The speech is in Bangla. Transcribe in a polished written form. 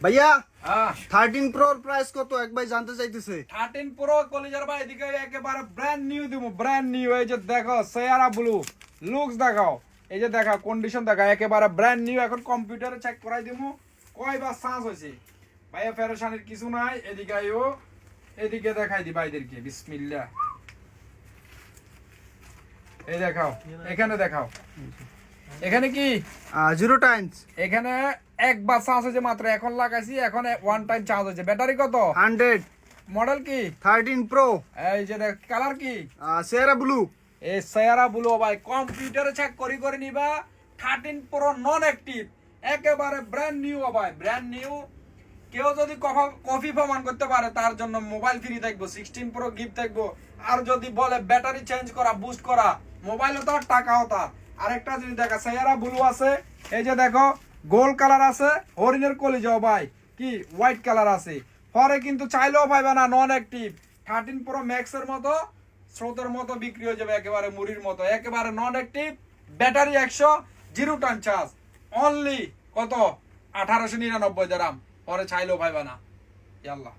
ভাইয়া হ্যাঁ 13 প্রোর প্রাইস কত এক ভাই জানতে চাইতেছে। 13 প্রো কলিজার ভাই এদিকে একেবারে ব্র্যান্ড নিউ দিমু, ব্র্যান্ড নিউ। এই যে দেখো সেয়ারা ব্লু লুকস দেখাও, এই যে দেখা কন্ডিশন দেখা একেবারে ব্র্যান্ড নিউ। এখন কম্পিউটারে চেক করাই দিমু কয়বার চার্জ হয়েছে। ভাইয়া ফেরেশানির কিছু নাই, এদিকে আইও, এদিকে দেখাই দি ভাইদেরকে। বিসমিল্লাহ, এই দেখাও, এখানে দেখাও, এখানে কি 0 টাইমস এখানে একবার চার্জ হয়েছে মাত্র, এখন লাগাইছি, এখন ওয়ান টাইম চার্জ হয়েছে। ব্যাটারি কত? 100। মডেল কি? 13 প্রো। এই যে দেখ কালার কি? সেরা ব্লু। এই সেয়ারা ব্লু ভাই কম্পিউটারে চেক করে নিবা। 13 প্রো নন অ্যাক্টিভ, একেবারে ব্র্যান্ড নিউ ভাই, ব্র্যান্ড নিউ। কেউ যদি কপি প্রমাণ করতে পারে তার জন্য মোবাইল ফ্রি থাকবো, 16 প্রো গিফট থাকবো। আর যদি বলে ব্যাটারি চেঞ্জ করা, বুস্ট করা, মোবাইলও তার টাকাও তার। আরেকটা জিনিস দেখা, সেয়ারা ব্লু আছে, এই যে দেখো গোল্ড কালার আছে, হরিণের কলিজাও ভাই কি হোয়াইট কালার আছে। পরে কিন্তু চাইলেও পাইবা না, নন অ্যাক্টিভ। 13 প্রো ম্যাক্সের মতো স্রোতের মতো বিক্রি হয়ে যাবে, একেবারে মুড়ির মতো, একেবারে non active. Battery 100, 0 time charge, only কত 1899 দিরহাম। পরে চাইলেও পাইবা না। ইয়াল্লাহ।